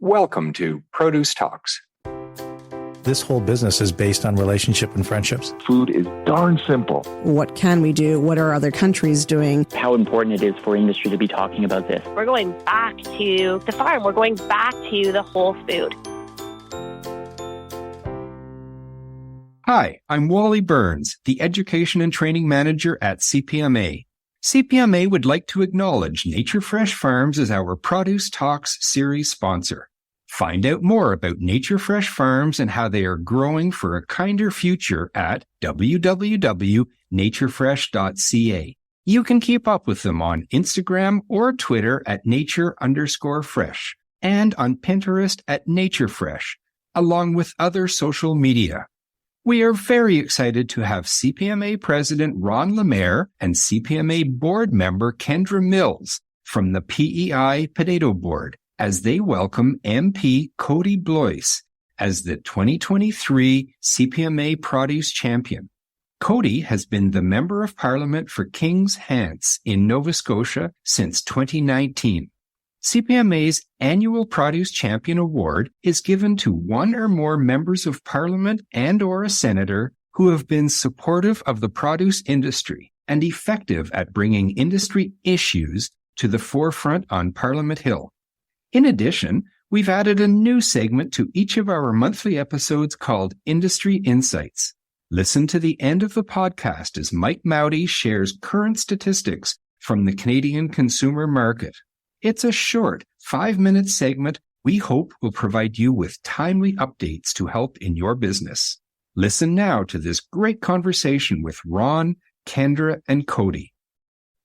Welcome to Produce Talks. This whole business is based on relationship and friendships. Food is darn simple. What can we do? What are other countries doing? How important it is for industry to be talking about this. We're going back to the farm. We're going back to the whole food. Hi, I'm Wally Burns, the Education and Training Manager at CPMA. CPMA would like to acknowledge Nature Fresh Farms as our Produce Talks series sponsor. Find out more about Nature Fresh Farms and how they are growing for a kinder future at www.naturefresh.ca. You can keep up with them on Instagram or Twitter at nature_fresh and on Pinterest at naturefresh, along with other social media. We are very excited to have CPMA President Ron Lemaire and CPMA Board Member Kendra Mills from the PEI Potato Board as they welcome MP Kody Blois as the 2023 CPMA Produce Champion. Kody has been the Member of Parliament for King's Hants in Nova Scotia since 2019. CPMA's annual Produce Champion Award is given to one or more members of Parliament and/or a senator who have been supportive of the produce industry and effective at bringing industry issues to the forefront on Parliament Hill. In addition, we've added a new segment to each of our monthly episodes called Industry Insights. Listen to the end of the podcast as Mike Mauti shares current statistics from the Canadian consumer market. It's a short 5-minute segment we hope will provide you with timely updates to help in your business. Listen now to this great conversation with Ron, Kendra, and Kody.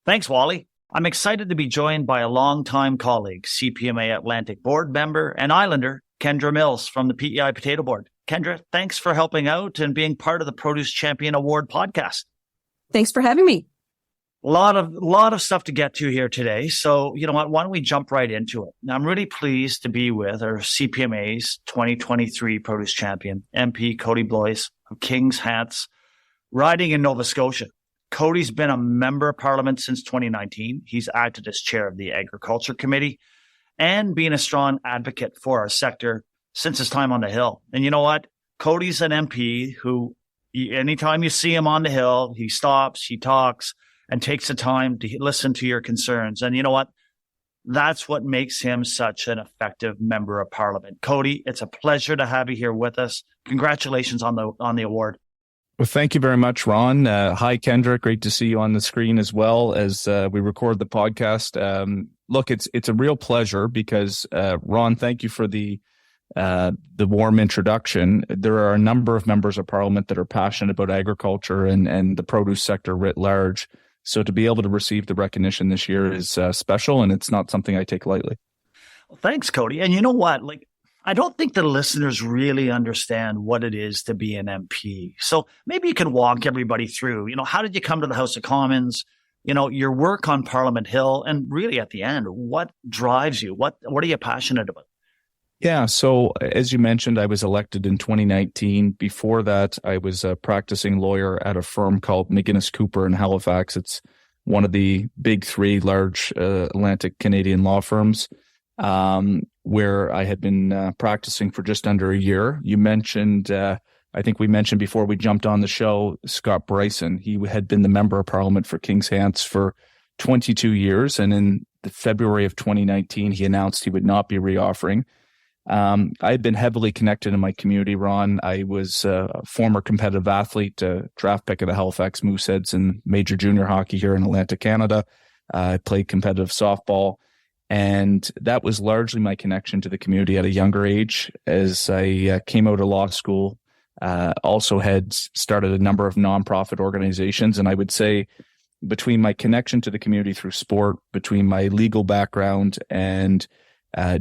Thanks, Wally. I'm excited to be joined by a longtime colleague, CPMA Atlantic Board Member and Islander, Kendra Mills from the PEI Potato Board. Kendra, thanks for helping out and being part of the Produce Champion Award podcast. Thanks for having me. A lot of stuff to get to here today. So, you know what? Why don't we jump right into it? Now, I'm really pleased to be with our CPMA's 2023 Produce Champion, MP Kody Blois of King's Hants, riding in Nova Scotia. Kody's been a member of Parliament since 2019. He's acted as chair of the Agriculture Committee and been a strong advocate for our sector since his time on the Hill. And you know what? Kody's an MP who, anytime you see him on the Hill, he stops, he talks, and takes the time to listen to your concerns. And you know what? That's what makes him such an effective member of Parliament. Kody, it's a pleasure to have you here with us. Congratulations on the award. Well, thank you very much, Ron. Hi, Kendra. Great to see you on the screen as well as we record the podcast. Look, it's a real pleasure because, Ron, thank you for the warm introduction. There are a number of members of Parliament that are passionate about agriculture and the produce sector writ large. So to be able to receive the recognition this year is special, and it's not something I take lightly. Well, thanks, Kody. And you know what? I don't think the listeners really understand what it is to be an MP. So maybe you can walk everybody through, how did you come to the House of Commons, your work on Parliament Hill, and really at the end, what drives you? What are you passionate about? Yeah. So as you mentioned, I was elected in 2019. Before that, I was a practicing lawyer at a firm called McGuinness Cooper in Halifax. It's one of the big three large Atlantic Canadian law firms, where I had been practicing for just under a year. You mentioned, I think we mentioned before we jumped on the show, Scott Bryson. He had been the Member of Parliament for King's Hants for 22 years. And in the February of 2019, he announced he would not be reoffering. I had been heavily connected in my community, Ron. I was a former competitive athlete, draft pick of the Halifax Mooseheads in major junior hockey here in Atlantic Canada. I played competitive softball. And that was largely my connection to the community at a younger age. As I came out of law school, also had started a number of nonprofit organizations. And I would say between my connection to the community through sport, between my legal background and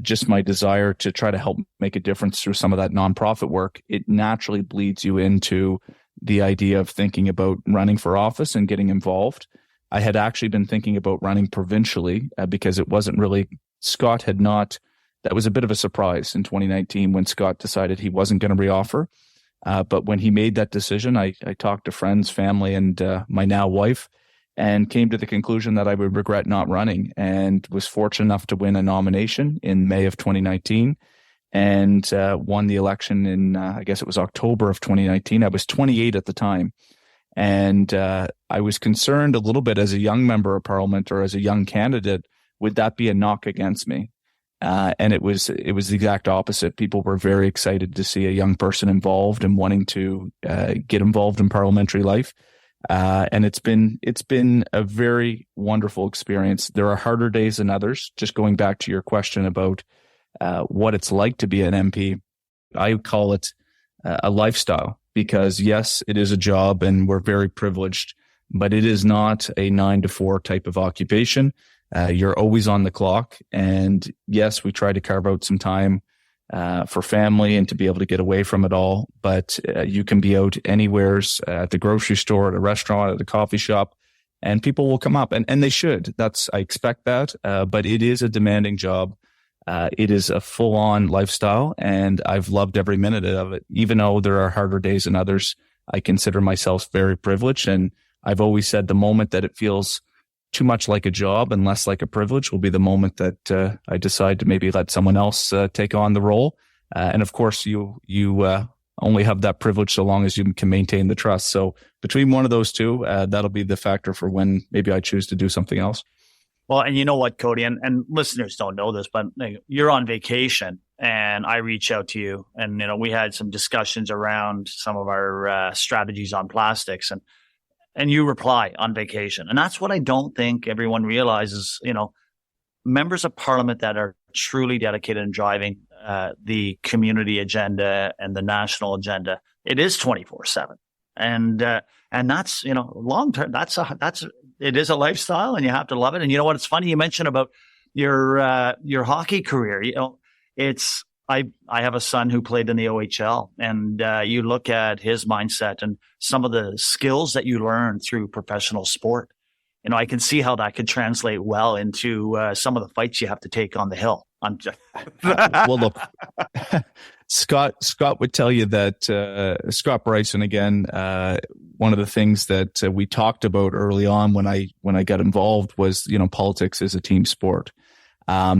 just my desire to try to help make a difference through some of that nonprofit work, it naturally bleeds you into the idea of thinking about running for office and getting involved. I had actually been thinking about running provincially because it wasn't really, Scott had not, that was a bit of a surprise in 2019 when Scott decided he wasn't going to reoffer. But when he made that decision, I talked to friends, family, and my now wife, and came to the conclusion that I would regret not running, and was fortunate enough to win a nomination in May of 2019. and won the election in, I guess it was October of 2019. I was 28 at the time. And I was concerned a little bit as a young member of parliament or as a young candidate, would that be a knock against me? And it was the exact opposite. People were very excited to see a young person involved and wanting to get involved in parliamentary life. And it's been a very wonderful experience. There are harder days than others. Just going back to your question about what it's like to be an MP, I call it a lifestyle, because yes, it is a job and we're very privileged, but it is not a 9 to 4 type of occupation. You're always on the clock. And yes, we try to carve out some time for family and to be able to get away from it all. But you can be out anywheres, at the grocery store, at a restaurant, at a coffee shop, and people will come up, and they should. I expect that. But it is a demanding job. It is a full-on lifestyle, and I've loved every minute of it. Even though there are harder days than others, I consider myself very privileged. And I've always said the moment that it feels too much like a job and less like a privilege will be the moment that I decide to maybe let someone else take on the role. And of course, you only have that privilege so long as you can maintain the trust. So between one of those two, that'll be the factor for when maybe I choose to do something else. Well, and you know what, Kody, and listeners don't know this, but you're on vacation and I reach out to you, and we had some discussions around some of our strategies on plastics, and you reply on vacation. And that's what I don't think everyone realizes, members of parliament that are truly dedicated in driving the community agenda and the national agenda. It is 24/7. And that's, long term, it is a lifestyle, and you have to love it. And you know what? It's funny you mentioned about your hockey career. I have a son who played in the OHL, and you look at his mindset and some of the skills that you learn through professional sport. I can see how that could translate well into some of the fights you have to take on the hill. Well, look, Scott would tell you that Scott Bryson, again, one of the things that we talked about early on when I got involved was, politics is a team sport.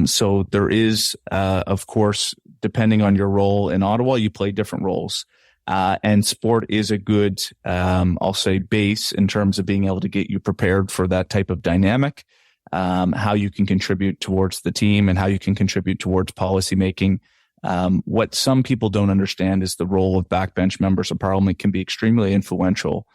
So there is, of course, depending on your role in Ottawa, you play different roles. And sport is a good, I'll say, base in terms of being able to get you prepared for that type of dynamic, how you can contribute towards the team and how you can contribute towards policy making. What some people don't understand is the role of backbench members of parliament can be extremely influential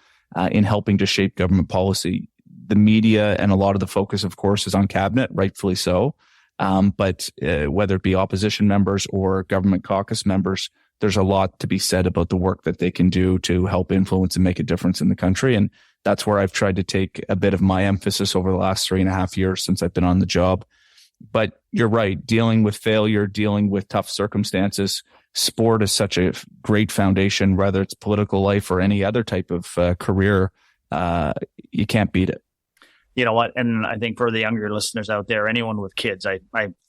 in helping to shape government policy. The media and a lot of the focus, of course, is on cabinet, rightfully so. But whether it be opposition members or government caucus members, there's a lot to be said about the work that they can do to help influence and make a difference in the country. And that's where I've tried to take a bit of my emphasis over the last 3.5 years since I've been on the job. But you're right, dealing with failure, dealing with tough circumstances, sport is such a great foundation, whether it's political life or any other type of career. You can't beat it. You know what? And I think for the younger listeners out there, anyone with kids, I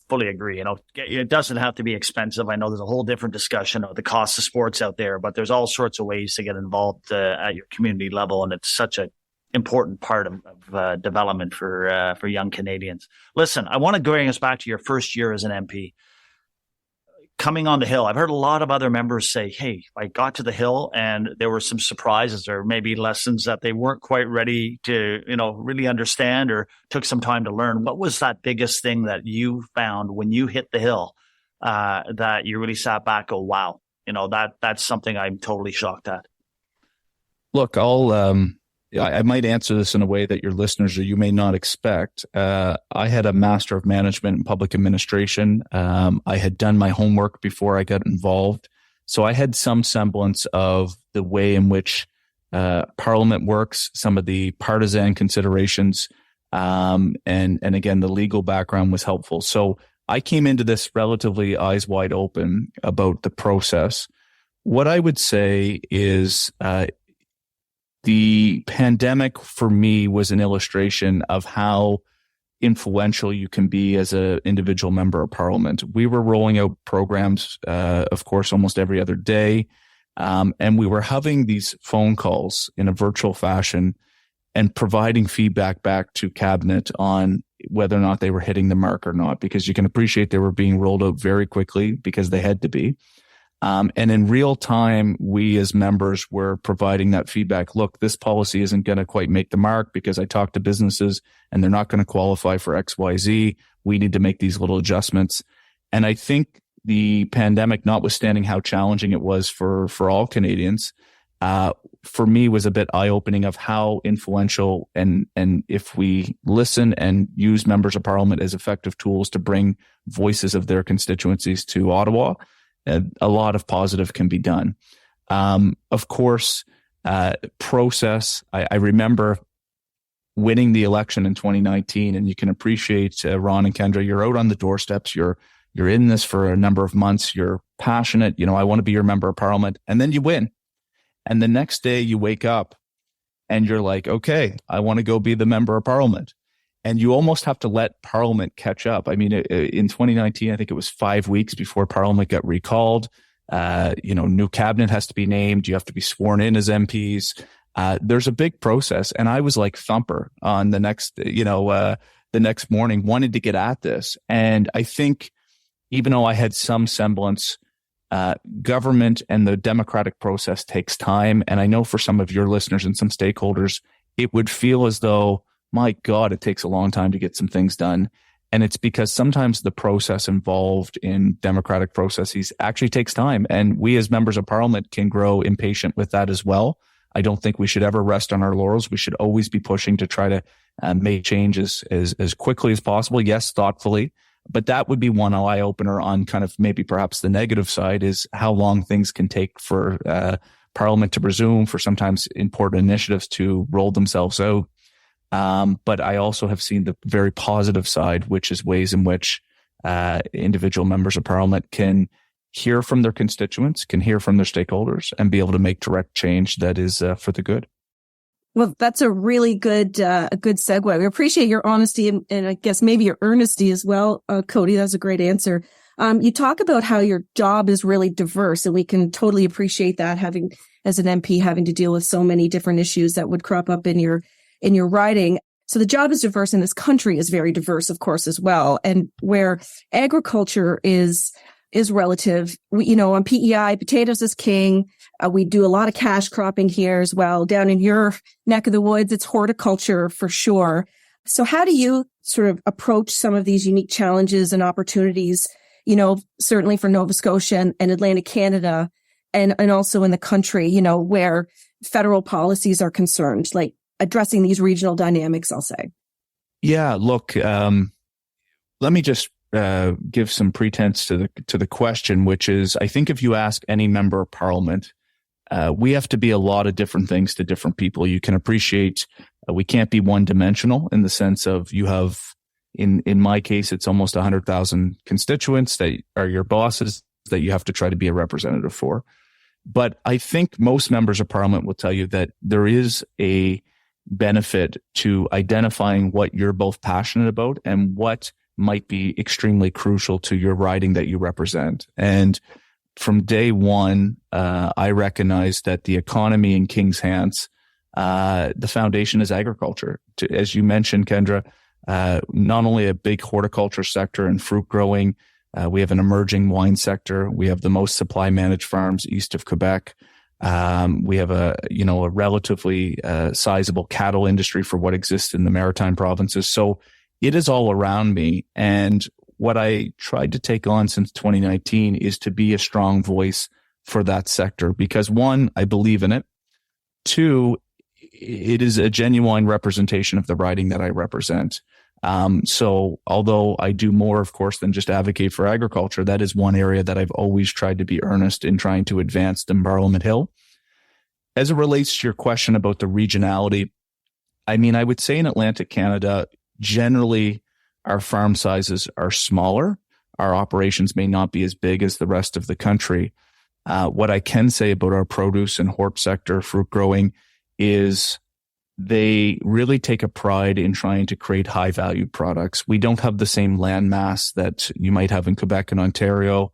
fully agree. It doesn't have to be expensive. I know there's a whole different discussion of the cost of sports out there, but there's all sorts of ways to get involved at your community level. And it's such an important part of development for young Canadians. Listen, I want to bring us back to your first year as an MP. Coming on the Hill, I've heard a lot of other members say, hey, I got to the Hill and there were some surprises or maybe lessons that they weren't quite ready to, really understand or took some time to learn. What was that biggest thing that you found when you hit the Hill that you really sat back, oh, wow, that's something I'm totally shocked at? Look, I might answer this in a way that your listeners or you may not expect. I had a Master of Management in Public Administration. I had done my homework before I got involved. So I had some semblance of the way in which Parliament works, some of the partisan considerations, and again, the legal background was helpful. So I came into this relatively eyes wide open about the process. What I would say is the pandemic for me was an illustration of how influential you can be as an individual member of parliament. We were rolling out programs, of course, almost every other day. And we were having these phone calls in a virtual fashion and providing feedback back to cabinet on whether or not they were hitting the mark or not, because you can appreciate they were being rolled out very quickly because they had to be. And in real time, we as members were providing that feedback. Look, this policy isn't going to quite make the mark because I talked to businesses and they're not going to qualify for XYZ. We need to make these little adjustments. And I think the pandemic, notwithstanding how challenging it was for all Canadians, for me was a bit eye-opening of how influential and if we listen and use members of parliament as effective tools to bring voices of their constituencies to Ottawa, a lot of positive can be done. Of course, process. I remember winning the election in 2019, and you can appreciate Ron and Kendra. You're out on the doorsteps. You're in this for a number of months. You're passionate. I want to be your member of parliament, and then you win. And the next day you wake up and you're like, okay, I want to go be the member of parliament. And you almost have to let Parliament catch up. I mean, in 2019, I think it was 5 weeks before Parliament got recalled. New cabinet has to be named. You have to be sworn in as MPs. There's a big process. And I was like Thumper on the next morning, wanted to get at this. And I think even though I had some semblance, government and the democratic process takes time. And I know for some of your listeners and some stakeholders, it would feel as though, my God, it takes a long time to get some things done. And it's because sometimes the process involved in democratic processes actually takes time. And we as members of parliament can grow impatient with that as well. I don't think we should ever rest on our laurels. We should always be pushing to try to make changes as quickly as possible. Yes, thoughtfully. But that would be one eye opener on kind of maybe perhaps the negative side is how long things can take for Parliament to resume, for sometimes important initiatives to roll themselves out. But I also have seen the very positive side, which is ways in which individual members of Parliament can hear from their constituents, can hear from their stakeholders, and be able to make direct change that is for the good. Well, that's a really good segue. We appreciate your honesty and I guess maybe your earnesty as well, Kody. That's a great answer. You talk about how your job is really diverse, and we can totally appreciate that, having as an MP having to deal with so many different issues that would crop up in your riding. So the job is diverse, and this country is very diverse, of course, as well. And where agriculture is relative, on PEI, potatoes is king. We do a lot of cash cropping here as well. Down in your neck of the woods, it's horticulture for sure. So how do you sort of approach some of these unique challenges and opportunities, certainly for Nova Scotia and Atlantic Canada and also in the country, where federal policies are concerned, like addressing these regional dynamics, I'll say? Yeah, look, let me just give some pretense to the question, which is, I think if you ask any member of parliament, we have to be a lot of different things to different people. You can appreciate we can't be one dimensional in the sense of you have, in my case, it's almost 100,000 constituents that are your bosses that you have to try to be a representative for. But I think most members of parliament will tell you that there is a benefit to identifying what you're both passionate about and what might be extremely crucial to your riding that you represent. And from day one, I recognize that the economy in King's Hants, the foundation is agriculture. As you mentioned, Kendra, not only a big horticulture sector and fruit growing, we have an emerging wine sector. We have the most supply managed farms east of Quebec. We have a relatively sizable cattle industry for what exists in the maritime provinces. So it is all around me. And what I tried to take on since 2019 is to be a strong voice for that sector because, one, I believe in it. Two, it is a genuine representation of the riding that I represent. So although I do more, of course, than just advocate for agriculture, that is one area that I've always tried to be earnest in trying to advance in Parliament Hill. As it relates to your question about the regionality, I mean, I would say in Atlantic Canada, generally, our farm sizes are smaller. Our operations may not be as big as the rest of the country. What I can say about our produce and hort sector, fruit growing, is they really take a pride in trying to create high valued products. We don't have the same land mass that you might have in Quebec and Ontario.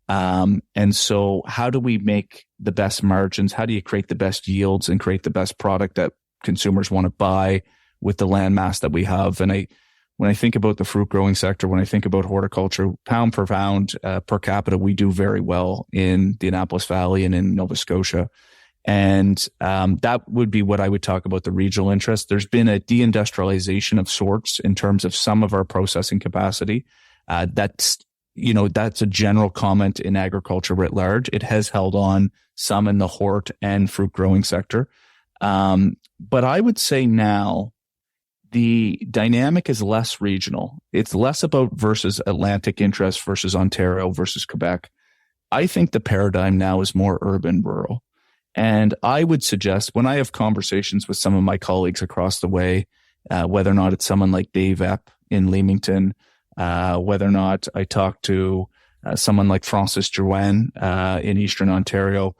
And so how do we make the best margins? How do you create the best yields and create the best product that consumers want to buy with the land mass that we have? And when I think about the fruit growing sector, when I think about horticulture, pound per pound per capita, we do very well in the Annapolis Valley and in Nova Scotia. And that would be what I would talk about the regional interest. There's been a deindustrialization of sorts in terms of some of our processing capacity. That's a general comment in agriculture writ large. It has held on some in the hort and fruit growing sector. But I would say now the dynamic is less regional. It's less about versus Atlantic interest versus Ontario versus Quebec. I think the paradigm now is more urban rural. And I would suggest when I have conversations with some of my colleagues across the way, whether or not it's someone like Dave Epp in Leamington, whether or not I talk to someone like Francis Drouin in Eastern Ontario,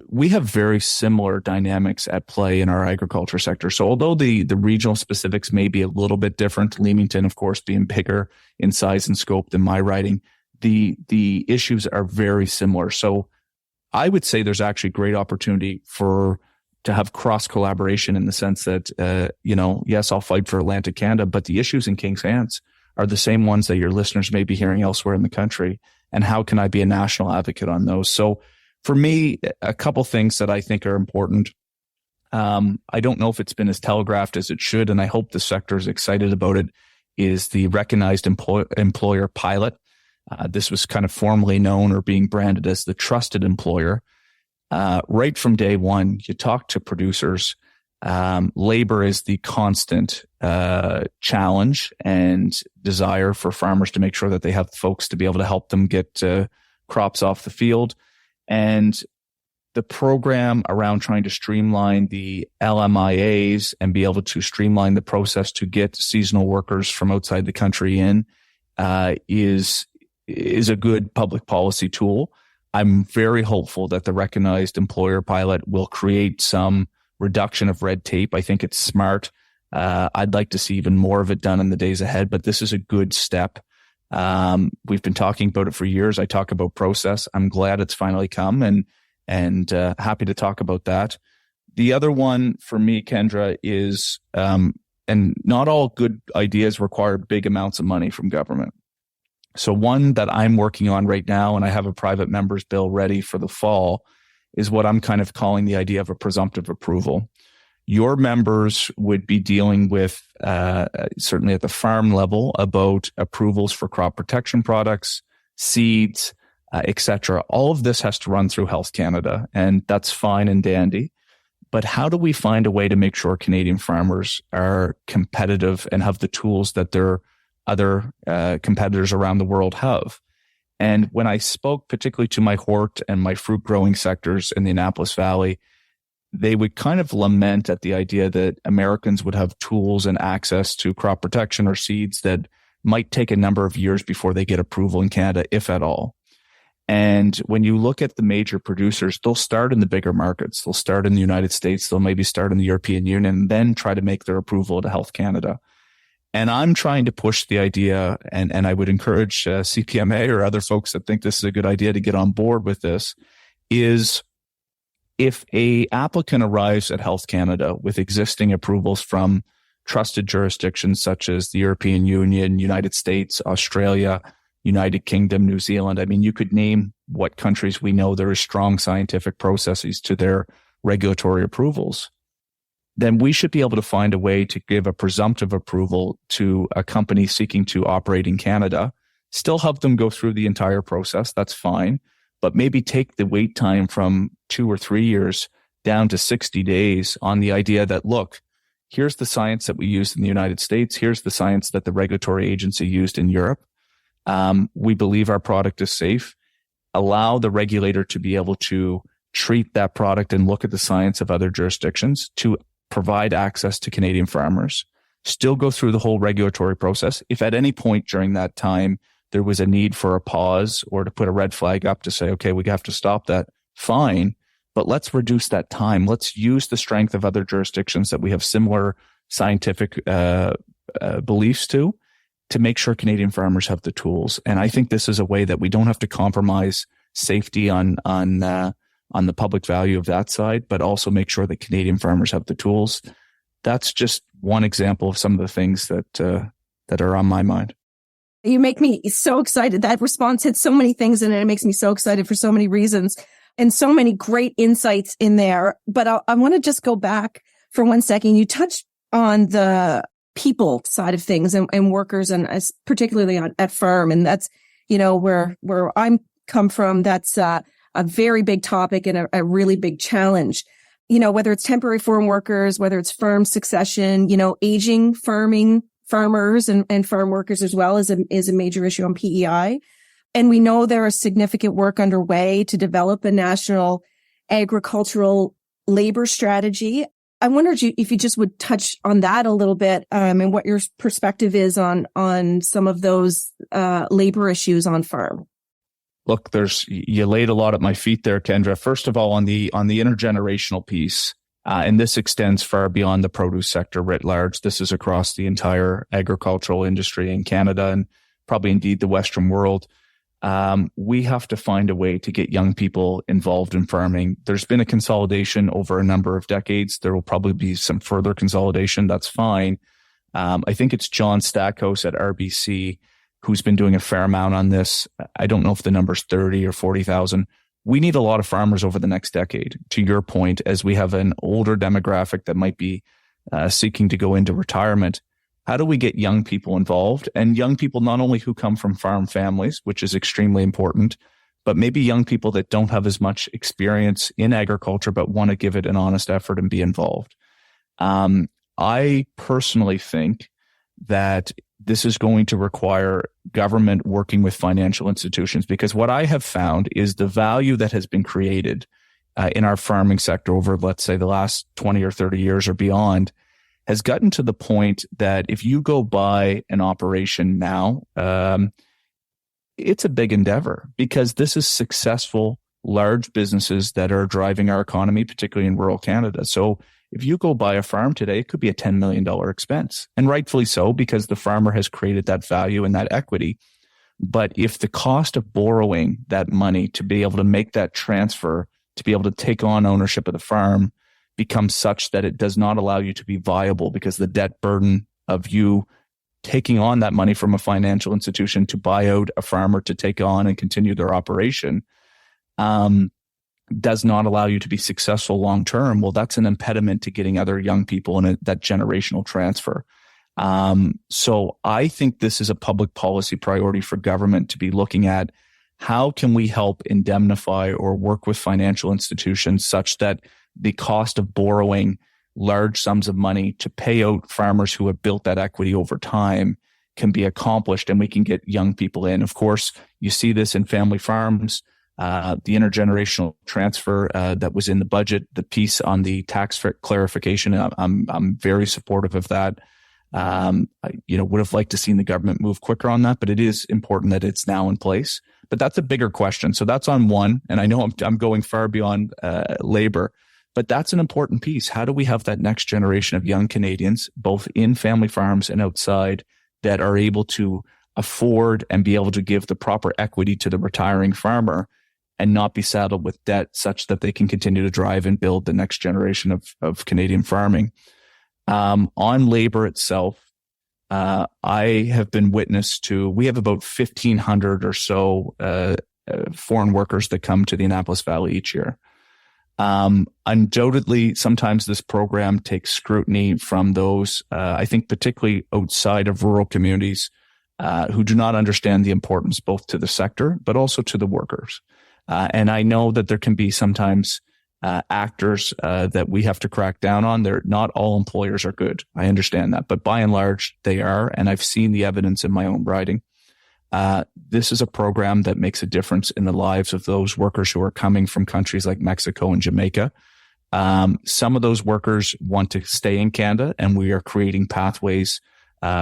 we have very similar dynamics at play in our agriculture sector. So although the regional specifics may be a little bit different, Leamington, of course, being bigger in size and scope than my riding, the issues are very similar. So I would say there's actually great opportunity to have cross collaboration in the sense that, yes, I'll fight for Atlantic Canada, but the issues in King's Hants are the same ones that your listeners may be hearing elsewhere in the country. And how can I be a national advocate on those? So for me, a couple things that I think are important. I don't know if it's been as telegraphed as it should, and I hope the sector is excited about it, is the recognized employer pilot. This was kind of formally known or being branded as the trusted employer. Right from day one, you talk to producers. Labor is the constant challenge and desire for farmers to make sure that they have folks to be able to help them get crops off the field. And the program around trying to streamline the LMIAs and be able to streamline the process to get seasonal workers from outside the country in is a good public policy tool. I'm very hopeful that the recognized employer pilot will create some reduction of red tape. I think it's smart. I'd like to see even more of it done in the days ahead, but this is a good step. We've been talking about it for years. I talk about process. I'm glad it's finally come and happy to talk about that. The other one for me, Kendra, is, and not all good ideas require big amounts of money from government. So one that I'm working on right now, and I have a private member's bill ready for the fall, is what I'm kind of calling the idea of a presumptive approval. Your members would be dealing with, certainly at the farm level, about approvals for crop protection products, seeds, etc. All of this has to run through Health Canada, and that's fine and dandy. But how do we find a way to make sure Canadian farmers are competitive and have the tools that their other competitors around the world have? And when I spoke particularly to my hort and my fruit growing sectors in the Annapolis Valley, they would kind of lament at the idea that Americans would have tools and access to crop protection or seeds that might take a number of years before they get approval in Canada, if at all. And when you look at the major producers, they'll start in the bigger markets. They'll start in the United States. They'll maybe start in the European Union and then try to make their approval to Health Canada. And I'm trying to push the idea, and I would encourage CPMA or other folks that think this is a good idea to get on board with this, is if a applicant arrives at Health Canada with existing approvals from trusted jurisdictions such as the European Union, United States, Australia, United Kingdom, New Zealand, I mean, you could name what countries we know there is strong scientific processes to their regulatory approvals, then we should be able to find a way to give a presumptive approval to a company seeking to operate in Canada, still have them go through the entire process. That's fine. But maybe take the wait time from 2 or 3 years down to 60 days on the idea that, look, here's the science that we used in the United States. Here's the science that the regulatory agency used in Europe. We believe our product is safe. Allow the regulator to be able to treat that product and look at the science of other jurisdictions to provide access to Canadian farmers, still go through the whole regulatory process. If at any point during that time there was a need for a pause or to put a red flag up to say, okay, we have to stop that, fine, but let's reduce that time. Let's use the strength of other jurisdictions that we have similar scientific beliefs to make sure Canadian farmers have the tools. And I think this is a way that we don't have to compromise safety on the public value of that side, but also make sure that Canadian farmers have the tools. That's just one example of some of the things that that are on my mind. You make me so excited. That response hits so many things and it makes me so excited for so many reasons and so many great insights in there. But I want to just go back for 1 second. You touched on the people side of things and workers, and particularly at farm. And that's, where I'm come from. That's a very big topic and a really big challenge. Whether it's temporary farm workers, whether it's farm succession, aging farmers and farm workers as well is a major issue on PEI. And we know there is significant work underway to develop a national agricultural labor strategy. I wondered if you just would touch on that a little bit, and what your perspective is on some of those labor issues on farm. Look, you laid a lot at my feet there, Kendra. First of all, on the intergenerational piece, and this extends far beyond the produce sector writ large. This is across the entire agricultural industry in Canada and probably indeed the Western world. We have to find a way to get young people involved in farming. There's been a consolidation over a number of decades. There will probably be some further consolidation. That's fine. I think it's John Stackhouse at RBC who's been doing a fair amount on this. I don't know if the number's 30 or 40,000. We need a lot of farmers over the next decade, to your point, as we have an older demographic that might be seeking to go into retirement. How do we get young people involved? And young people not only who come from farm families, which is extremely important, but maybe young people that don't have as much experience in agriculture but want to give it an honest effort and be involved. I personally think that this is going to require government working with financial institutions, because what I have found is the value that has been created in our farming sector over, let's say, the last 20 or 30 years or beyond has gotten to the point that if you go buy an operation now, it's a big endeavor, because this is successful, large businesses that are driving our economy, particularly in rural Canada. So if you go buy a farm today, it could be a $10 million expense, and rightfully so, because the farmer has created that value and that equity. But if the cost of borrowing that money to be able to make that transfer, to be able to take on ownership of the farm, becomes such that it does not allow you to be viable, because the debt burden of you taking on that money from a financial institution to buy out a farmer to take on and continue their operation, does not allow you to be successful long term. Well, that's an impediment to getting other young people in that generational transfer. So I think this is a public policy priority for government to be looking at. How can we help indemnify or work with financial institutions such that the cost of borrowing large sums of money to pay out farmers who have built that equity over time can be accomplished, and we can get young people in? Of course, you see this in family farms. The intergenerational transfer that was in the budget, the piece on the tax clarification, I'm very supportive of that. I would have liked to seen the government move quicker on that, but it is important that it's now in place. But that's a bigger question. So that's on one, and I know I'm going far beyond labor, but that's an important piece. How do we have that next generation of young Canadians, both in family farms and outside, that are able to afford and be able to give the proper equity to the retiring farmer and not be saddled with debt, such that they can continue to drive and build the next generation of Canadian farming? On labor itself, I have been witness to, we have about 1,500 or so foreign workers that come to the Annapolis Valley each year. Undoubtedly, sometimes this program takes scrutiny from those, I think particularly outside of rural communities, who do not understand the importance both to the sector, but also to the workers. And I know that there can be sometimes actors that we have to crack down on. Not all employers are good. I understand that. But by and large, they are. And I've seen the evidence in my own writing. This is a program that makes a difference in the lives of those workers who are coming from countries like Mexico and Jamaica. Some of those workers want to stay in Canada, and we are creating pathways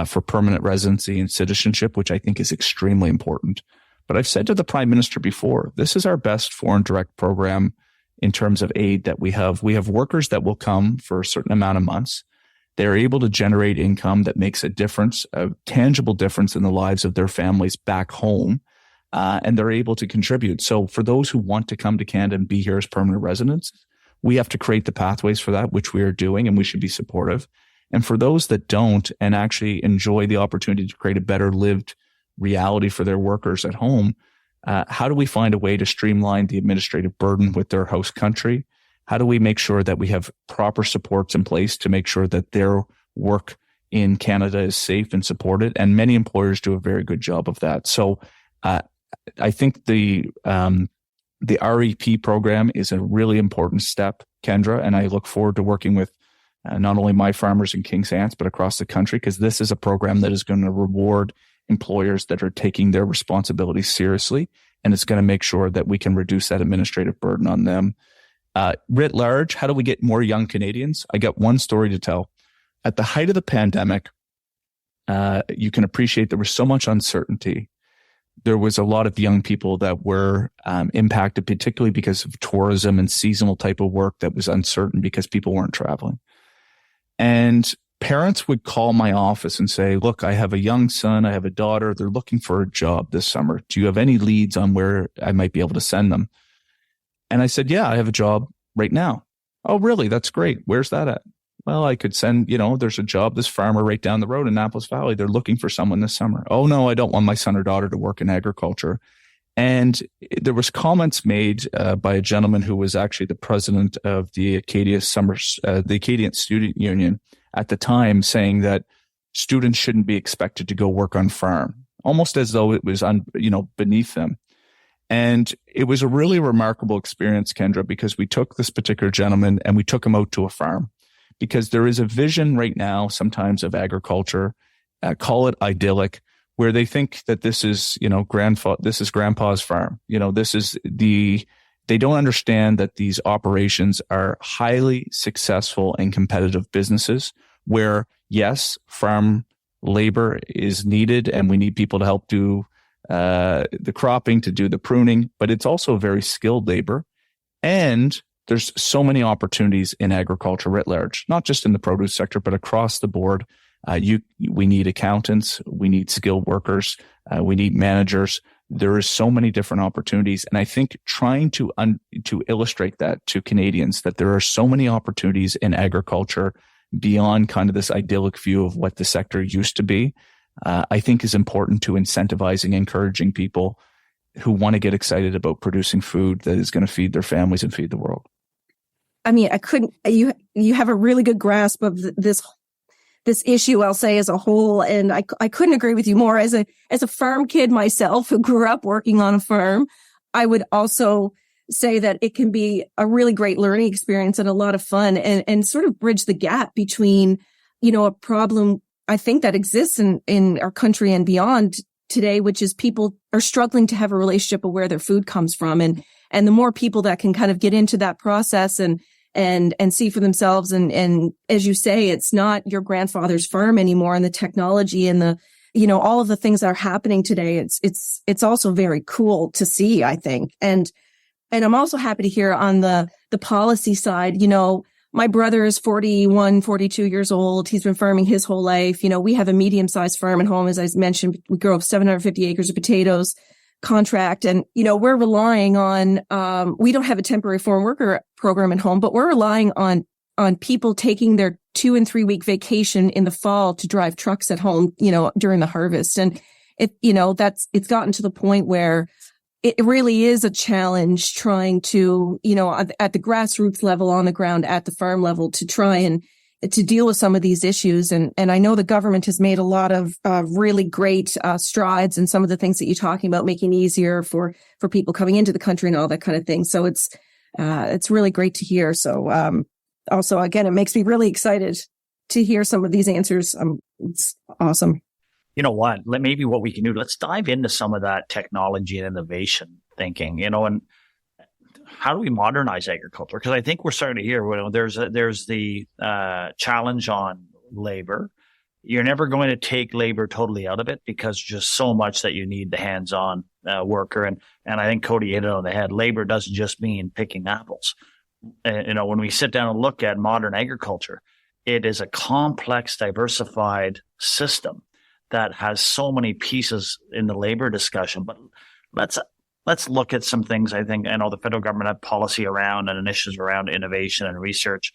for permanent residency and citizenship, which I think is extremely important. But I've said to the Prime Minister before, this is our best foreign direct program in terms of aid that we have. We have workers that will come for a certain amount of months. They're able to generate income that makes a difference, a tangible difference in the lives of their families back home, and they're able to contribute. So for those who want to come to Canada and be here as permanent residents, we have to create the pathways for that, which we are doing, and we should be supportive. And for those that don't and actually enjoy the opportunity to create a better lived reality for their workers at home, how do we find a way to streamline the administrative burden with their host country? How do we make sure that we have proper supports in place to make sure that their work in Canada is safe and supported? And many employers do a very good job of that. So I think the REP program is a really important step, Kendra, and I look forward to working with not only my farmers in Kings Hants, but across the country, because this is a program that is going to reward employers that are taking their responsibilities seriously, and it's going to make sure that we can reduce that administrative burden on them. Writ large, how do we get more young Canadians? I got one story to tell. At the height of the pandemic, you can appreciate there was so much uncertainty. There was a lot of young people that were impacted, particularly because of tourism and seasonal type of work that was uncertain because people weren't traveling. And parents would call my office and say, look, I have a young son, I have a daughter, they're looking for a job this summer. Do you have any leads on where I might be able to send them? And I said, yeah, I have a job right now. Oh, really? That's great. Where's that at? Well, I could send, there's a job, this farmer right down the road in Annapolis Valley. They're looking for someone this summer. Oh, no, I don't want my son or daughter to work in agriculture. And there was comments made by a gentleman who was actually the president of the Acadian Student Union at the time, saying that students shouldn't be expected to go work on farm, almost as though it was beneath them. And it was a really remarkable experience, Kendra, because we took this particular gentleman and we took him out to a farm, because there is a vision right now sometimes of agriculture, call it idyllic, where they think that this is, this is grandpa's farm. They don't understand that these operations are highly successful and competitive businesses where, yes, farm labor is needed and we need people to help do the cropping, to do the pruning, but it's also very skilled labor. And there's so many opportunities in agriculture writ large, not just in the produce sector, but across the board. We need accountants, we need skilled workers, we need managers. There is so many different opportunities. And I think trying to illustrate that to Canadians, that there are so many opportunities in agriculture beyond kind of this idyllic view of what the sector used to be, I think is important to incentivizing, encouraging people who want to get excited about producing food that is going to feed their families and feed the world. I mean, you have a really good grasp of this issue, I'll say, as a whole. And I couldn't agree with you more. As a farm kid myself who grew up working on a farm, I would also say that it can be a really great learning experience and a lot of fun and sort of bridge the gap between, a problem I think that exists in our country and beyond today, which is people are struggling to have a relationship of where their food comes from. And the more people that can kind of get into that process and see for themselves. And as you say, it's not your grandfather's farm anymore, and the technology and the, all of the things that are happening today. It's also very cool to see, I think. And I'm also happy to hear on the policy side, my brother is 41, 42 years old. He's been farming his whole life. We have a medium-sized farm at home. As I mentioned, we grow 750 acres of potatoes contract. And, we're relying on, we don't have a temporary foreign worker program at home, but we're relying on people taking their 2 and 3 week vacation in the fall to drive trucks at home, during the harvest. And it's gotten to the point where it really is a challenge trying to, at the grassroots level, on the ground, at the farm level, to try and to deal with some of these issues. And I know the government has made a lot of really great strides in some of the things that you're talking about, making it easier for people coming into the country and all that kind of thing. So it's really great to hear. So also, again, it makes me really excited to hear some of these answers. It's awesome. You know what? Maybe what we can do, let's dive into some of that technology and innovation thinking, and how do we modernize agriculture? Because I think we're starting to hear, there's the challenge on labor. You're never going to take labor totally out of it because just so much that you need the hands-on worker. And I think Kody hit it on the head. Labor doesn't just mean picking apples. When we sit down and look at modern agriculture, it is a complex, diversified system that has so many pieces in the labor discussion. But let's look at some things. I know the federal government have policy around and initiatives around innovation and research.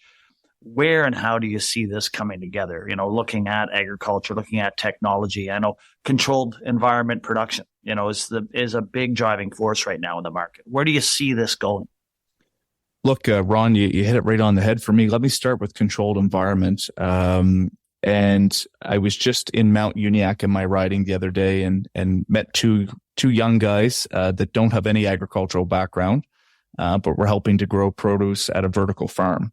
where and how do you see this coming together? Looking at agriculture, looking at technology. I know controlled environment production, is a big driving force right now in the market. Where do you see this going? Look, Ron, you hit it right on the head for me. Let me start with controlled environment. And I was just in Mount Uniacke in my riding the other day and met two young guys that don't have any agricultural background, but we're helping to grow produce at a vertical farm.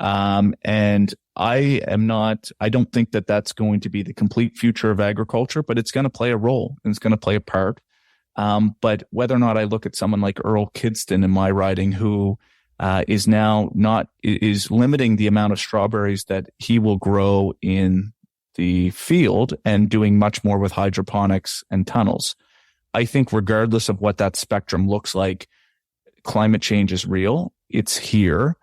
And I don't think that that's going to be the complete future of agriculture, but it's going to play a role and it's going to play a part. But whether or not I look at someone like Earl Kidston in my riding, who is limiting the amount of strawberries that he will grow in the field and doing much more with hydroponics and tunnels. I think regardless of what that spectrum looks like, climate change is real. It's here.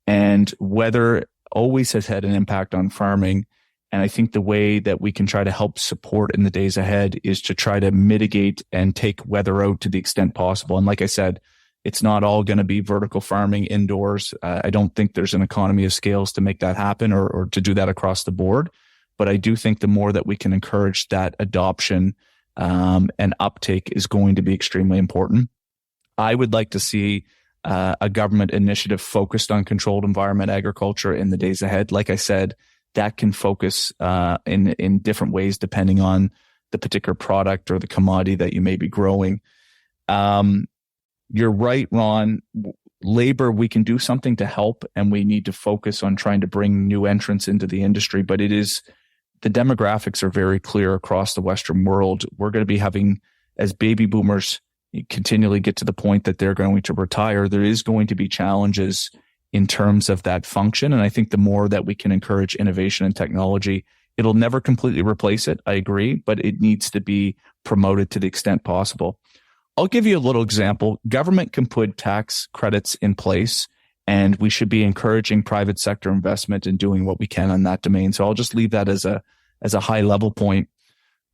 And weather always has had an impact on farming. And I think the way that we can try to help support in the days ahead is to try to mitigate and take weather out to the extent possible. And like I said, it's not all going to be vertical farming indoors. I don't think there's an economy of scales to make that happen or to do that across the board. But I do think the more that we can encourage that adoption and uptake is going to be extremely important. I would like to see a government initiative focused on controlled environment agriculture in the days ahead. Like I said, that can focus in different ways depending on the particular product or the commodity that you may be growing. You're right, Ron. Labor, we can do something to help, and we need to focus on trying to bring new entrants into the industry. But the demographics are very clear across the Western world. We're going to be having, as baby boomers continually get to the point that they're going to retire, there is going to be challenges in terms of that function. And I think the more that we can encourage innovation and technology, it'll never completely replace it. I agree, but it needs to be promoted to the extent possible. I'll give you a little example. Government can put tax credits in place, and we should be encouraging private sector investment and doing what we can on that domain. So I'll just leave that as a high level point.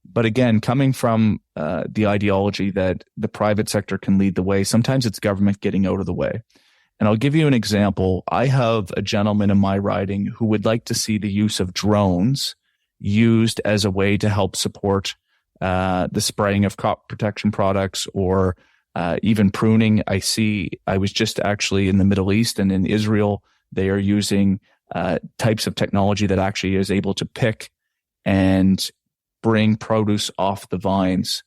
But again, coming from the ideology that the private sector can lead the way, sometimes it's government getting out of the way. And I'll give you an example. I have a gentleman in my riding who would like to see the use of drones used as a way to help support the spraying of crop protection products or even pruning. I was just actually in the Middle East and in Israel, they are using types of technology that actually is able to pick and bring produce off the vines.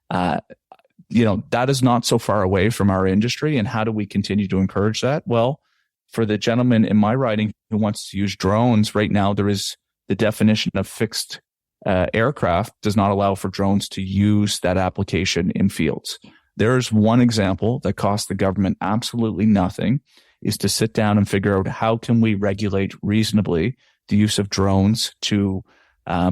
That is not so far away from our industry. And how do we continue to encourage that? Well, for the gentleman in my riding who wants to use drones, right now there is the definition of fixed aircraft does not allow for drones to use that application in fields. There's one example that costs the government absolutely nothing, is to sit down and figure out how can we regulate reasonably the use of drones to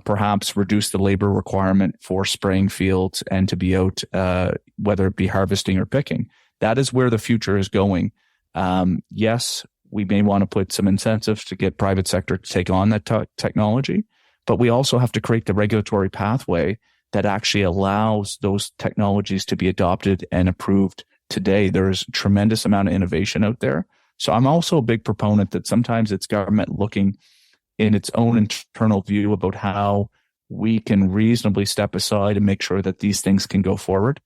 perhaps reduce the labor requirement for spraying fields and to be out, whether it be harvesting or picking. That is where the future is going. Yes, we may want to put some incentives to get private sector to take on that technology, but we also have to create the regulatory pathway that actually allows those technologies to be adopted and approved today. There's a tremendous amount of innovation out there. So I'm also a big proponent that sometimes it's government looking in its own internal view about how we can reasonably step aside and make sure that these things can go forward.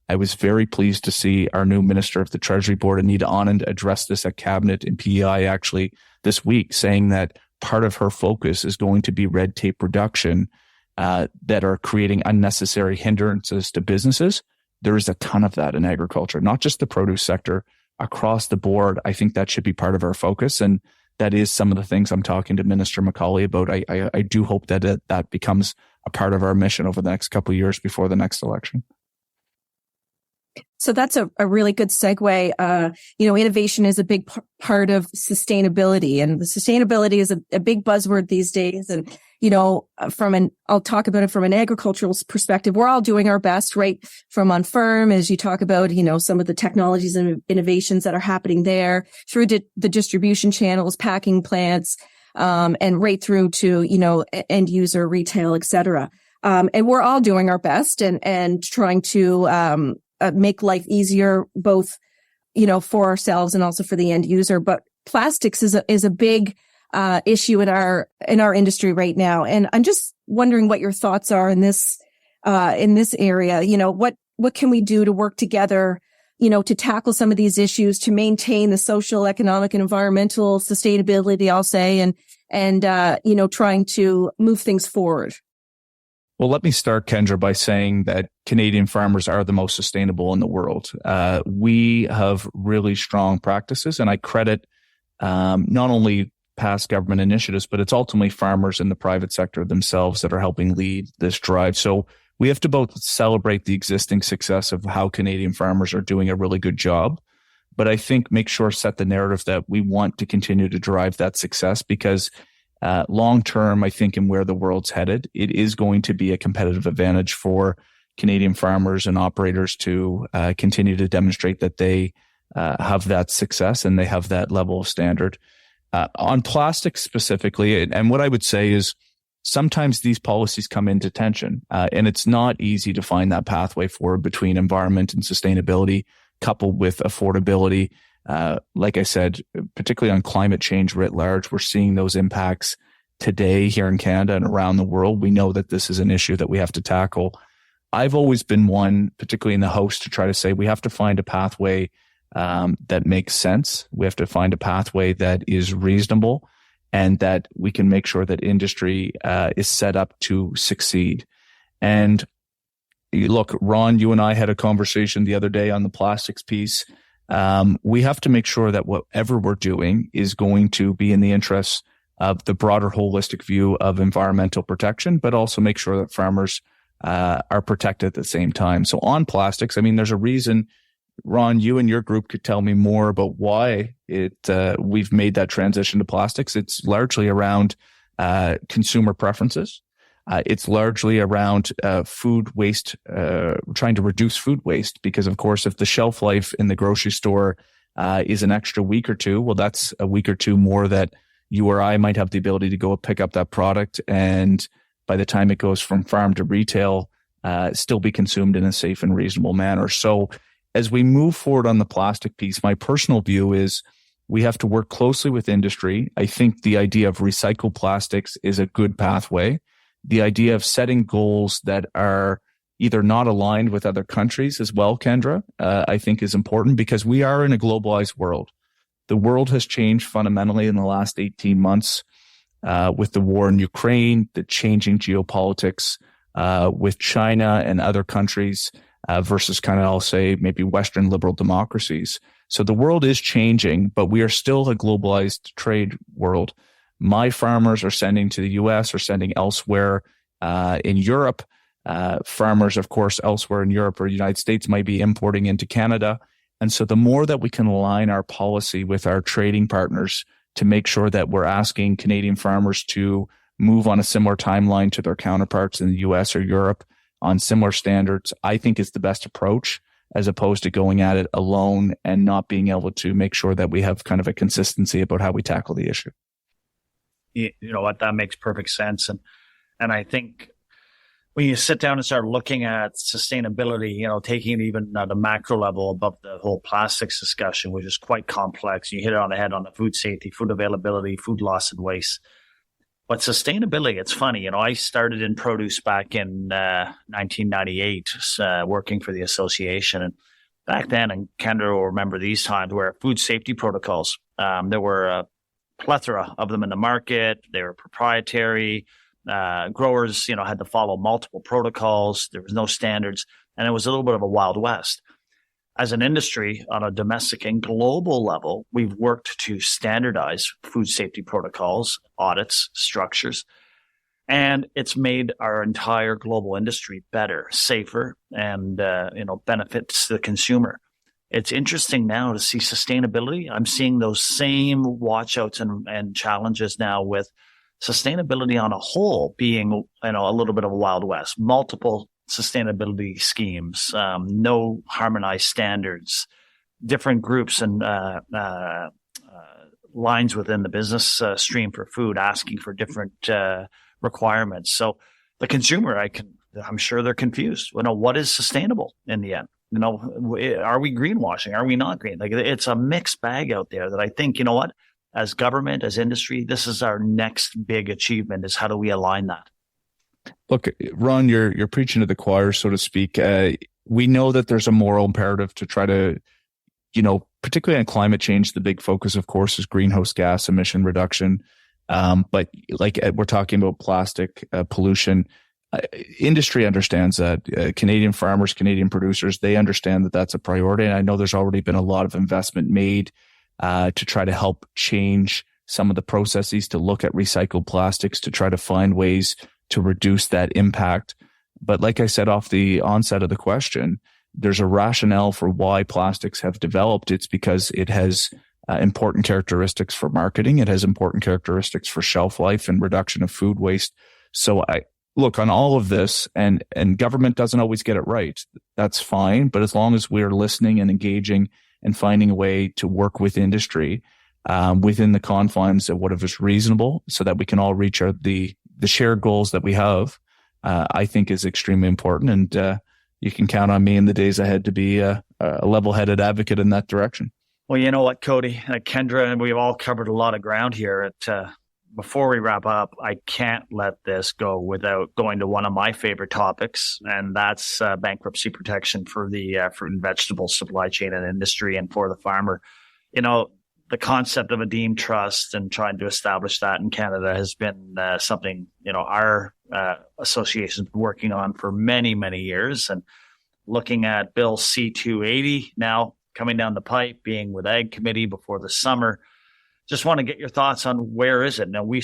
I was very pleased to see our new Minister of the Treasury Board, Anita Anand, address this at Cabinet in PEI actually this week, saying that part of her focus is going to be red tape reduction that are creating unnecessary hindrances to businesses. There is a ton of that in agriculture, not just the produce sector, across the board. I think that should be part of our focus. And that is some of the things I'm talking to Minister Macaulay about. I do hope that that becomes a part of our mission over the next couple of years before the next election. So that's a really good segue. Innovation is a big part of sustainability, and the sustainability is a big buzzword these days. And, I'll talk about it from an agricultural perspective. We're all doing our best, right? From on farm, as you talk about, some of the technologies and innovations that are happening there through the distribution channels, packing plants, and right through to, end user retail, et cetera. And we're all doing our best and trying to, make life easier, both, for ourselves and also for the end user. But plastics is a big issue in our industry right now. And I'm just wondering what your thoughts are in this area. You know, what can we do to work together, you know, to tackle some of these issues, to maintain the social, economic, and environmental sustainability, I'll say, and you know, trying to move things forward? Well, let me start, Kendra, by saying that Canadian farmers are the most sustainable in the world. We have really strong practices, and I credit not only past government initiatives, but it's ultimately farmers in the private sector themselves that are helping lead this drive. So we have to both celebrate the existing success of how Canadian farmers are doing a really good job, but I think make sure set the narrative that we want to continue to drive that success, because long term, I think in where the world's headed, it is going to be a competitive advantage for Canadian farmers and operators to continue to demonstrate that they have that success and they have that level of standard. On plastic specifically, and what I would say is sometimes these policies come into tension, and it's not easy to find that pathway forward between environment and sustainability coupled with affordability. Like I said, particularly on climate change writ large, we're seeing those impacts today here in Canada and around the world. We know that this is an issue that we have to tackle. I've always been one, particularly in the House, to try to say we have to find a pathway that makes sense. We have to find a pathway that is reasonable and that we can make sure that industry is set up to succeed. And look, Ron, you and I had a conversation the other day on the plastics piece. We have to make sure that whatever we're doing is going to be in the interests of the broader holistic view of environmental protection, but also make sure that farmers are protected at the same time. So on plastics, I mean, there's a reason, Ron, you and your group could tell me more about why we've made that transition to plastics. It's largely around consumer preferences. It's largely around food waste, trying to reduce food waste, because of course, if the shelf life in the grocery store is an extra week or two, well, that's a week or two more that you or I might have the ability to go pick up that product, and by the time it goes from farm to retail, still be consumed in a safe and reasonable manner. So as we move forward on the plastic piece, my personal view is we have to work closely with industry. I think the idea of recycled plastics is a good pathway. The idea of setting goals that are either not aligned with other countries as well, Kendra, I think is important, because we are in a globalized world. The world has changed fundamentally in the last 18 months with the war in Ukraine, the changing geopolitics with China and other countries versus kind of, I'll say, maybe Western liberal democracies. So the world is changing, but we are still a globalized trade world. My farmers are sending to the U.S. or sending elsewhere in Europe. Farmers, of course, elsewhere in Europe or the United States might be importing into Canada. And so the more that we can align our policy with our trading partners to make sure that we're asking Canadian farmers to move on a similar timeline to their counterparts in the U.S. or Europe on similar standards, I think is the best approach, as opposed to going at it alone and not being able to make sure that we have kind of a consistency about how we tackle the issue. You know what, that makes perfect sense. And I think when you sit down and start looking at sustainability, you know, taking it even at a macro level above the whole plastics discussion, which is quite complex. You hit it on the head on the food safety, food availability, food loss and waste. But sustainability, it's funny, you know, I started in produce back in 1998, working for the association. And back then, and Kendra will remember these times, where food safety protocols, there were a plethora of them in the market. They were proprietary. Growers, you know, had to follow multiple protocols. There was no standards, and it was a little bit of a Wild West. As an industry, on a domestic and global level, we've worked to standardize food safety protocols, audits, structures, and it's made our entire global industry better, safer, and benefits the consumer. It's interesting now to see sustainability. I'm seeing those same watchouts and challenges now with sustainability on a whole being, you know, a little bit of a Wild West. Multiple sustainability schemes, no harmonized standards, different groups and lines within the business stream for food asking for different requirements. So the consumer, I'm sure they're confused. You know, what is sustainable in the end? You know, are we greenwashing? Are we not green? Like, it's a mixed bag out there that I think, you know what, as government, as industry, this is our next big achievement, is how do we align that? Look, Ron, you're preaching to the choir, so to speak. We know that there's a moral imperative to try to, particularly on climate change, the big focus, of course, is greenhouse gas emission reduction. But like we're talking about plastic pollution, industry understands that. Canadian farmers, Canadian producers, they understand that that's a priority. And I know there's already been a lot of investment made to try to help change some of the processes to look at recycled plastics, to try to find ways to reduce that impact. But like I said off the onset of the question, there's a rationale for why plastics have developed. It's because it has important characteristics for marketing. It has important characteristics for shelf life and reduction of food waste. So I look on all of this, and government doesn't always get it right. That's fine. But as long as we're listening and engaging and finding a way to work with industry within the confines of what is reasonable so that we can all reach the shared goals that we have, I think is extremely important. And you can count on me in the days ahead to be a level-headed advocate in that direction. Well, you know what, Kody, Kendra, and we've all covered a lot of ground here. Before we wrap up, I can't let this go without going to one of my favorite topics, and that's bankruptcy protection for the fruit and vegetable supply chain and industry and for the farmer. The concept of a deemed trust and trying to establish that in Canada has been something, our association's been working on for many, many years. And looking at Bill C-280 now coming down the pipe, being with Ag Committee before the summer, just want to get your thoughts on where is it? Now, we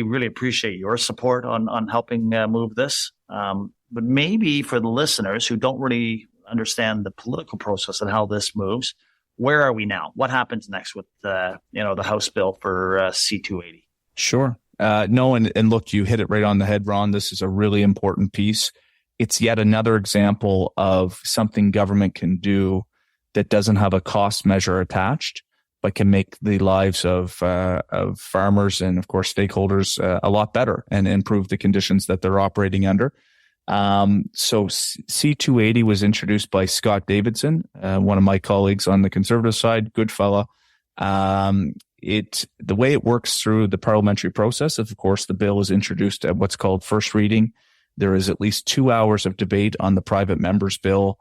really appreciate your support on helping move this. But maybe for the listeners who don't really understand the political process and how this moves, where are we now? What happens next with the House bill for C-280? Sure. And look, you hit it right on the head, Ron. This is a really important piece. It's yet another example of something government can do that doesn't have a cost measure attached, but can make the lives of farmers and, of course, stakeholders a lot better and improve the conditions that they're operating under. So C-280 was introduced by Scott Davidson, one of my colleagues on the Conservative side, good fella. The way it works through the parliamentary process, of course, the bill is introduced at what's called first reading. There is at least 2 hours of debate on the private member's bill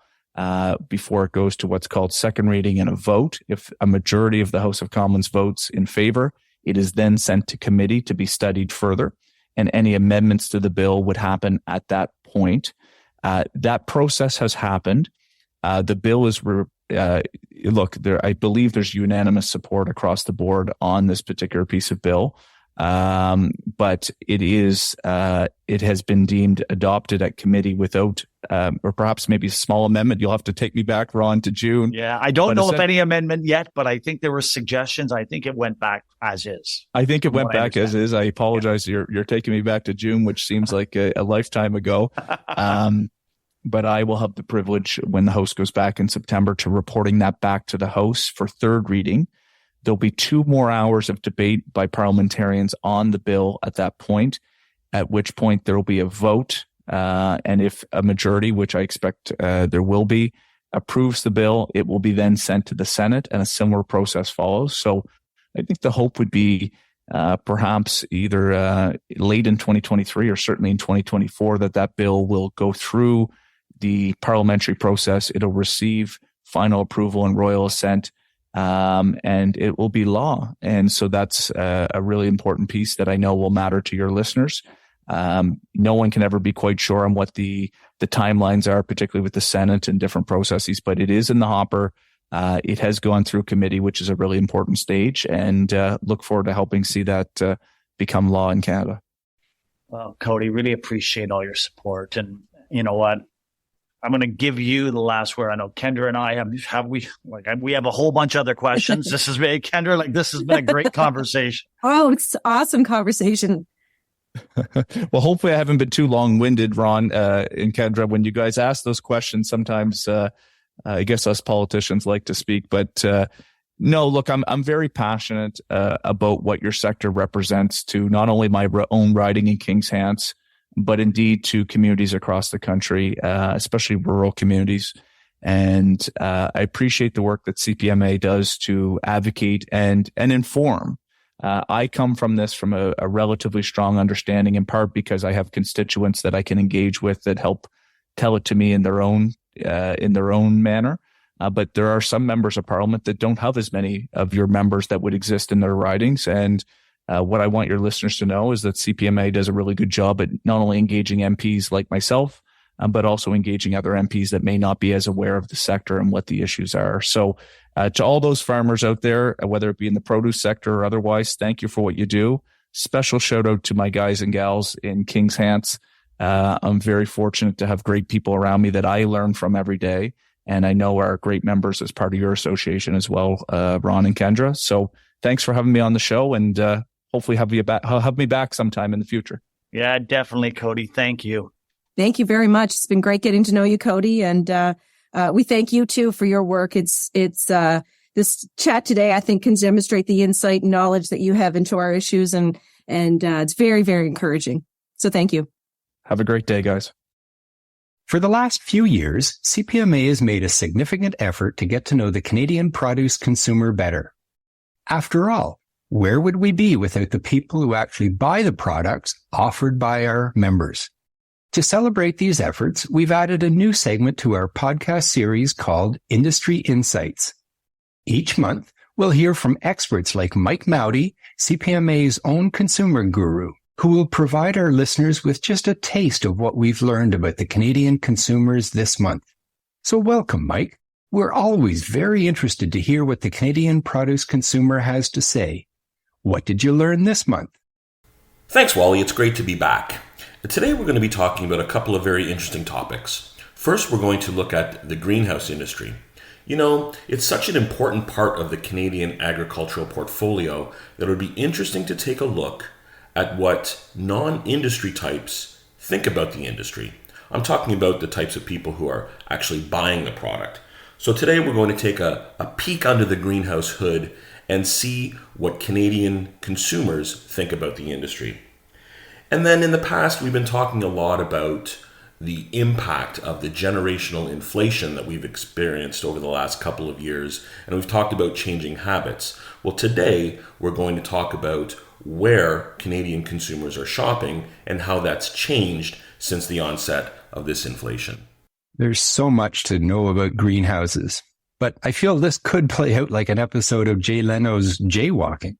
before it goes to what's called second reading and a vote. If a majority of the House of Commons votes in favor, it is then sent to committee to be studied further, and any amendments to the bill would happen at that point. That process has happened. The bill is, I believe there's unanimous support across the board on this particular piece of bill. But it has been deemed adopted at committee without, or perhaps maybe a small amendment. You'll have to take me back, Ron, to June. Yeah, I don't know of any amendment yet, but I think there were suggestions. I think it went back as is. I think it went back as is. I apologize. Yeah. You're taking me back to June, which seems like a lifetime ago. But I will have the privilege when the House goes back in September to reporting that back to the House for third reading. There'll be 2 more hours of debate by parliamentarians on the bill at that point, at which point there will be a vote. And if a majority, which I expect there will be, approves the bill, it will be then sent to the Senate and a similar process follows. So I think the hope would be perhaps either late in 2023 or certainly in 2024 that bill will go through the parliamentary process. It'll receive final approval and royal assent. And it will be law. And so that's a really important piece that I know will matter to your listeners. No one can ever be quite sure on what the timelines are, particularly with the Senate and different processes, but it is in the hopper. It has gone through committee, which is a really important stage, and look forward to helping see that become law in Canada. Well, Kody, really appreciate all your support. And you know what? I'm going to give you the last word. I know Kendra and I we have a whole bunch of other questions. This has been Kendra, this has been a great conversation. Oh, it's awesome conversation. Well, hopefully I haven't been too long-winded, Ron and Kendra. When you guys ask those questions, sometimes I guess us politicians like to speak, but no, look, I'm very passionate about what your sector represents to not only my own riding in Kings Hants, but indeed to communities across the country, especially rural communities. And I appreciate the work that CPMA does to advocate and inform I come from this from a relatively strong understanding, in part because I have constituents that I can engage with that help tell it to me in their own manner. But there are some members of parliament that don't have as many of your members that would exist in their ridings. And what I want your listeners to know is that CPMA does a really good job at not only engaging MPs like myself, but also engaging other MPs that may not be as aware of the sector and what the issues are. So to all those farmers out there, whether it be in the produce sector or otherwise, thank you for what you do. Special shout out to my guys and gals in King's Hants. I'm very fortunate to have great people around me that I learn from every day. And I know are great members as part of your association as well, Ron and Kendra. So thanks for having me on the show, and hopefully have me back sometime in the future. Yeah, definitely, Kody. Thank you. Thank you very much. It's been great getting to know you, Kody. And we thank you too for your work. It's this chat today, I think, can demonstrate the insight and knowledge that you have into our issues. And it's very, very encouraging. So thank you. Have a great day, guys. For the last few years, CPMA has made a significant effort to get to know the Canadian produce consumer better. After all, where would we be without the people who actually buy the products offered by our members? To celebrate these efforts, we've added a new segment to our podcast series called Industry Insights. Each month, we'll hear from experts like Mike Mauti, CPMA's own consumer guru, who will provide our listeners with just a taste of what we've learned about the Canadian consumers this month. So welcome, Mike. We're always very interested to hear what the Canadian produce consumer has to say. What did you learn this month? Thanks, Wally. It's great to be back. Today we're going to be talking about a couple of very interesting topics. First, we're going to look at the greenhouse industry. You know, it's such an important part of the Canadian agricultural portfolio that it would be interesting to take a look at what non-industry types think about the industry. I'm talking about the types of people who are actually buying the product. So today we're going to take a peek under the greenhouse hood and see what Canadian consumers think about the industry. And then in the past, we've been talking a lot about the impact of the generational inflation that we've experienced over the last couple of years, and we've talked about changing habits. Well, today we're going to talk about where Canadian consumers are shopping and how that's changed since the onset of this inflation. There's so much to know about greenhouses, but I feel this could play out like an episode of Jay Leno's Jaywalking.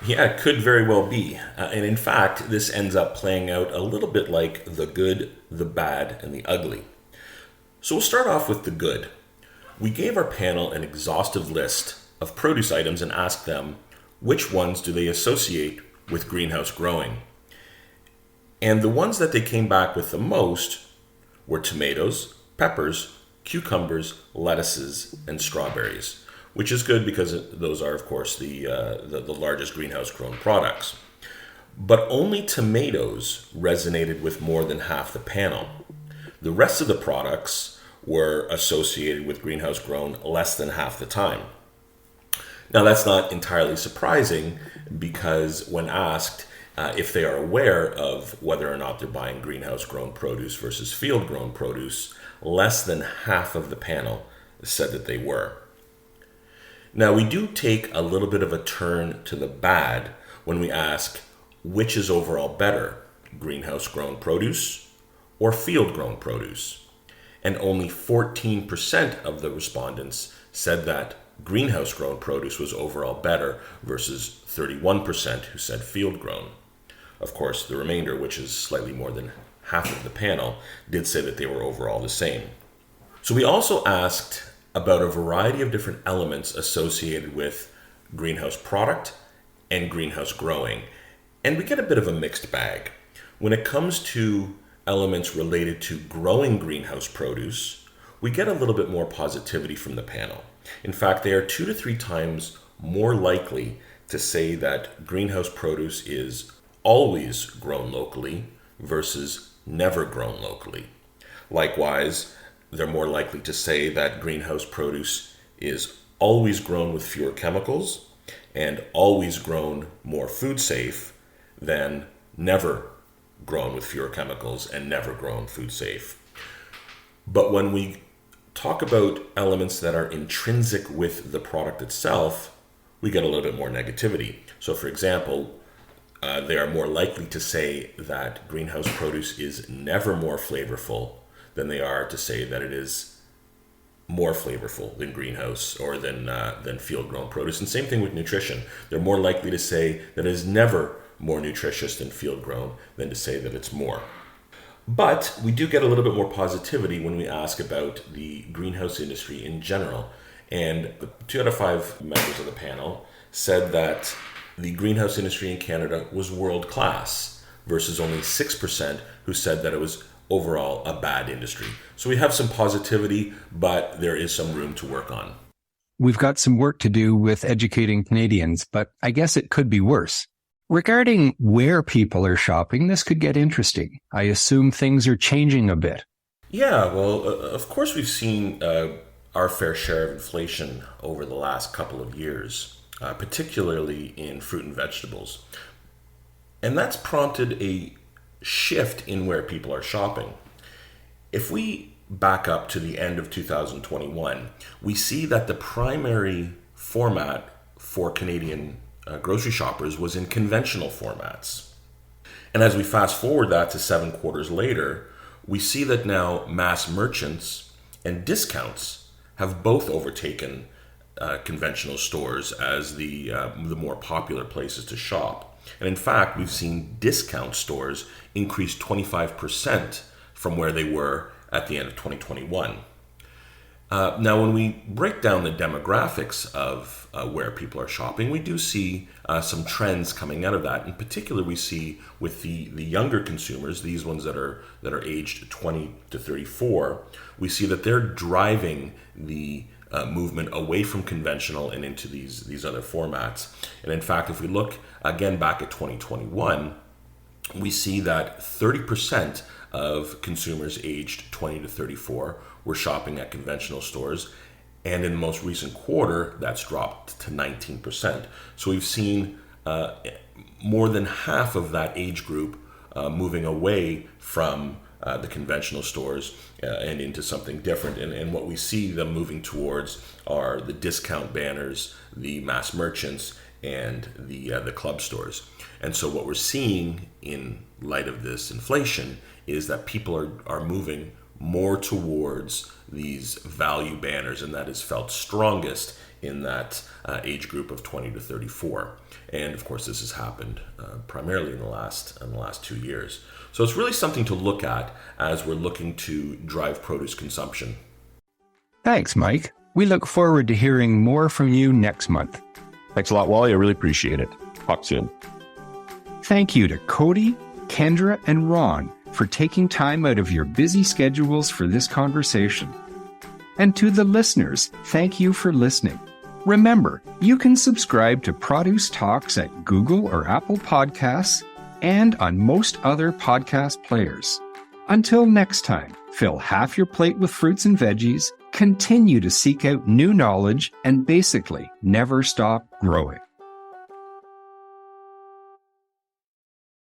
Yeah, it could very well be. And in fact, this ends up playing out a little bit like the good, the bad, and the ugly. So we'll start off with the good. We gave our panel an exhaustive list of produce items and asked them which ones do they associate with greenhouse growing. And the ones that they came back with the most were tomatoes, peppers, cucumbers, lettuces, and strawberries, which is good because those are, of course, the largest greenhouse grown products. But only tomatoes resonated with more than half the panel. The rest of the products were associated with greenhouse grown less than half the time. Now, that's not entirely surprising because when asked if they are aware of whether or not they're buying greenhouse grown produce versus field grown produce, less than half of the panel said that they were. Now, we do take a little bit of a turn to the bad when we ask which is overall better, greenhouse grown produce or field grown produce. And only 14% of the respondents said that greenhouse grown produce was overall better versus 31% who said field grown. Of course, the remainder, which is slightly more than half of the panel, did say that they were overall the same. So we also asked about a variety of different elements associated with greenhouse product and greenhouse growing. And we get a bit of a mixed bag. When it comes to elements related to growing greenhouse produce, we get a little bit more positivity from the panel. In fact, they are 2 to 3 times more likely to say that greenhouse produce is always grown locally versus never grown locally. Likewise, they're more likely to say that greenhouse produce is always grown with fewer chemicals and always grown more food safe than never grown with fewer chemicals and never grown food safe. But when we talk about elements that are intrinsic with the product itself, we get a little bit more negativity. So for example, they are more likely to say that greenhouse produce is never more flavorful than they are to say that it is more flavorful than greenhouse or than field-grown produce. And same thing with nutrition. They're more likely to say that it is never more nutritious than field-grown than to say that it's more. But we do get a little bit more positivity when we ask about the greenhouse industry in general. And 2 out of 5 members of the panel said that the greenhouse industry in Canada was world-class versus only 6% who said that it was overall a bad industry. So we have some positivity, but there is some room to work on. We've got some work to do with educating Canadians, but I guess it could be worse. Regarding where people are shopping, this could get interesting. I assume things are changing a bit. Yeah, well, of course we've seen our fair share of inflation over the last couple of years, particularly in fruit and vegetables. And that's prompted a shift in where people are shopping. If we back up to the end of 2021, we see that the primary format for Canadian grocery shoppers was in conventional formats. And as we fast forward that to 7 quarters later, we see that now mass merchants and discounts have both overtaken conventional stores as the more popular places to shop. And in fact, we've seen discount stores increase 25% from where they were at the end of 2021. Now, when we break down the demographics of where people are shopping, we do see some trends coming out of that. In particular, we see with the younger consumers, these ones that are aged 20 to 34, we see that they're driving the movement away from conventional and into these other formats. And in fact, if we look again back at 2021, we see that 30% of consumers aged 20 to 34 were shopping at conventional stores. And in the most recent quarter, that's dropped to 19%. So we've seen more than half of that age group moving away from the conventional stores and into something different. And what we see them moving towards are the discount banners, the mass merchants, and the club stores. And so what we're seeing in light of this inflation is that people are moving more towards these value banners, and that is felt strongest in that age group of 20 to 34. And of course, this has happened primarily in the last 2 years. So it's really something to look at as we're looking to drive produce consumption. Thanks, Mike. We look forward to hearing more from you next month. Thanks a lot, Wally. I really appreciate it. Talk soon. Thank you to Kody, Kendra, and Ron for taking time out of your busy schedules for this conversation. And to the listeners, thank you for listening. Remember, you can subscribe to Produce Talks at Google or Apple Podcasts and on most other podcast players. Until next time, fill half your plate with fruits and veggies, continue to seek out new knowledge, and basically never stop growing.